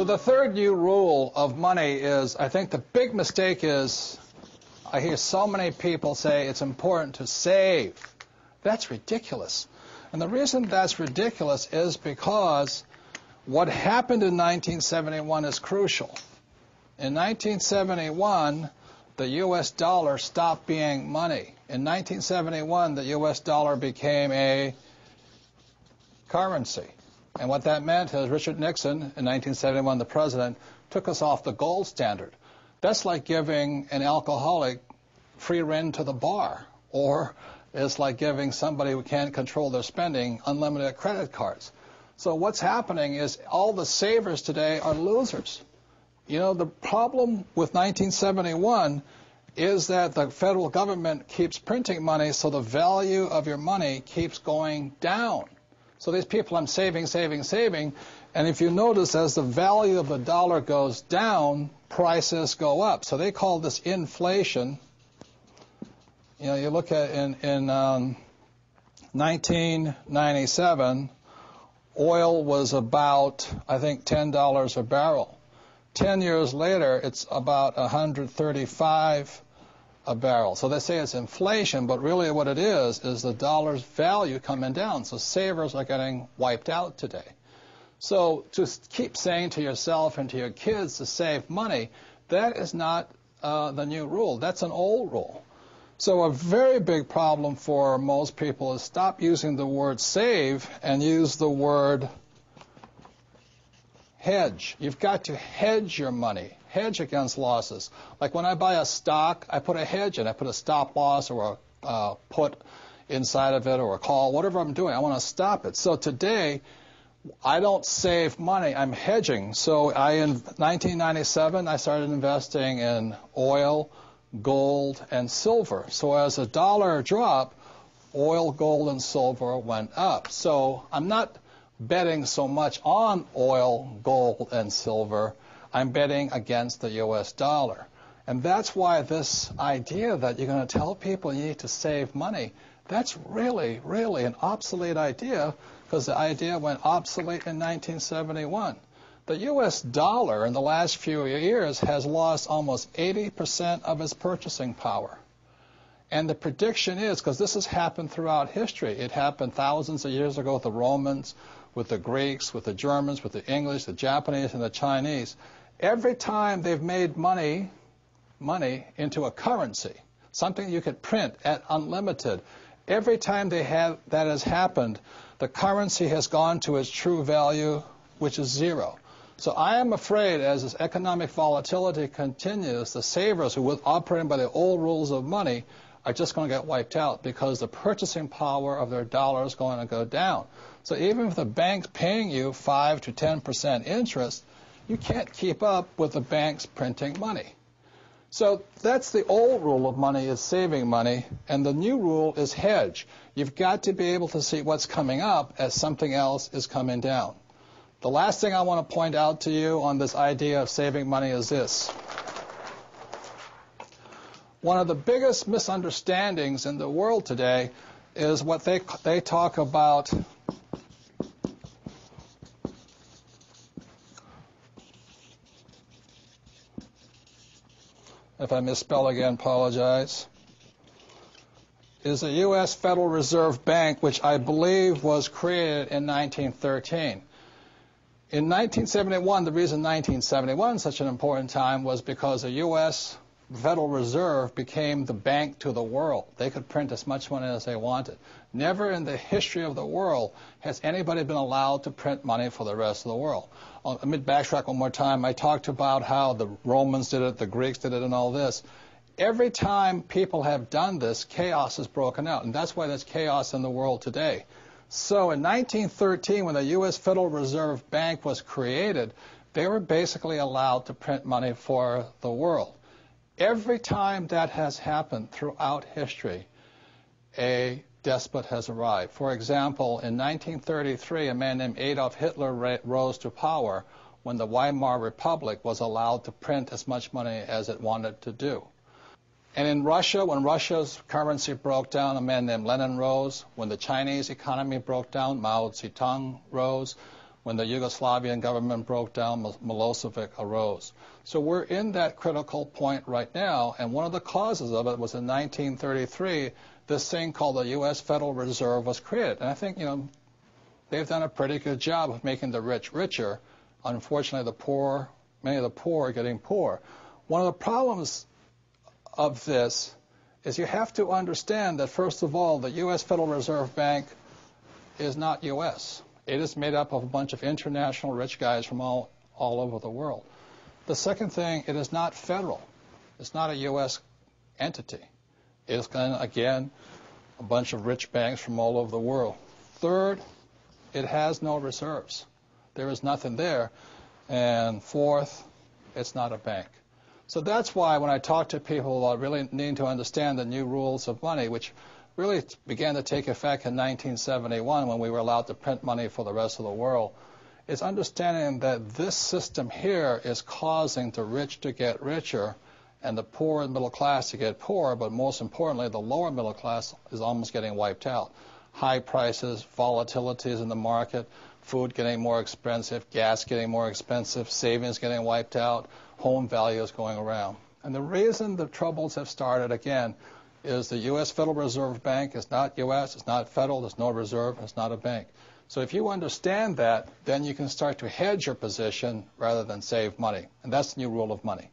So the third new rule of money is, I think the big mistake is, I hear so many people say it's important to save. That's ridiculous. And the reason that's ridiculous is because what happened in 1971 is crucial. In 1971, the U.S. dollar stopped being money. In 1971, the U.S. dollar became a currency. And what that meant is Richard Nixon, in 1971, the president, took us off the gold standard. That's like giving an alcoholic free rein to the bar, or it's like giving somebody who can't control their spending unlimited credit cards. So what's happening is all the savers today are losers. You know, the problem with 1971 is that the federal government keeps printing money, so the value of your money keeps going down. So these people, I'm saving, and if you notice, as the value of the dollar goes down, prices go up. So they call this inflation. You know, you look at in 1997, oil was about, I think, $10 a barrel. 10 years later, it's about 135 a barrel. So they say it's inflation, but really what it is the dollar's value coming down. So savers are getting wiped out today. So just keep saying to yourself and to your kids to save money, that is not the new rule. That's an old rule. So a very big problem for most people is stop using the word save and use the word hedge. You've got to hedge your money. Hedge against losses. Like when I buy a stock, I put a hedge in. I put a stop loss or a put inside of it or a call, whatever I'm doing. I want to stop it. So today, I don't save money. I'm hedging. So in 1997, I started investing in oil, gold, and silver. So as the dollar dropped, oil, gold, and silver went up. So I'm not betting so much on oil, gold, and silver. I'm betting against the U.S. dollar. And that's why this idea that you're going to tell people you need to save money, that's really, really an obsolete idea, because the idea went obsolete in 1971. The U.S. dollar in the last few years has lost almost 80% of its purchasing power. And the prediction is, because this has happened throughout history, it happened thousands of years ago with the Romans, with the Greeks, with the Germans, with the English, the Japanese, and the Chinese. Every time they've made money into a currency, something you could print at unlimited, every time that has happened, the currency has gone to its true value, which is zero. So I am afraid as this economic volatility continues, the savers who were operating by the old rules of money are just going to get wiped out because the purchasing power of their dollar is going to go down. So even if the bank's paying you 5 to 10% interest, you can't keep up with the banks printing money. So that's the old rule of money, is saving money, and the new rule is hedge. You've got to be able to see what's coming up as something else is coming down. The last thing I want to point out to you on this idea of saving money is this. One of the biggest misunderstandings in the world today is what they talk about if I misspell again, apologize, is the U.S. Federal Reserve Bank, which I believe was created in 1913. In 1971, the reason 1971 is such an important time was because the U.S. Federal Reserve became the bank to the world. They could print as much money as they wanted. Never in the history of the world has anybody been allowed to print money for the rest of the world. Let me backtrack one more time. I talked about how the Romans did it, the Greeks did it, and all this. Every time people have done this, chaos has broken out, and that's why there's chaos in the world today. So in 1913, when the U.S. Federal Reserve Bank was created, they were basically allowed to print money for the world. Every time that has happened throughout history, a despot has arrived. For example, in 1933, a man named Adolf Hitler rose to power when the Weimar Republic was allowed to print as much money as it wanted to do. And in Russia, when Russia's currency broke down, a man named Lenin rose. When the Chinese economy broke down, Mao Zedong rose. When the Yugoslavian government broke down, Milosevic arose. So we're in that critical point right now, and one of the causes of it was in 1933, this thing called the U.S. Federal Reserve was created. And I think, they've done a pretty good job of making the rich richer. Unfortunately, many of the poor are getting poorer. One of the problems of this is you have to understand that, first of all, the U.S. Federal Reserve Bank is not U.S. It is made up of a bunch of international rich guys from all over the world. The second thing, it is not federal. It's not a U.S. entity. It's, again, a bunch of rich banks from all over the world. Third, it has no reserves. There is nothing there. And fourth, it's not a bank. So that's why when I talk to people about really needing to understand the new rules of money, which really began to take effect in 1971 when we were allowed to print money for the rest of the world, is understanding that this system here is causing the rich to get richer and the poor and middle class to get poorer, but most importantly, the lower middle class is almost getting wiped out. High prices, volatilities in the market, food getting more expensive, gas getting more expensive, savings getting wiped out, home values going around. And the reason the troubles have started, again, is the U.S. Federal Reserve Bank is not U.S., it's not federal, there's no reserve, it's not a bank. So if you understand that, then you can start to hedge your position rather than save money. And that's the new rule of money.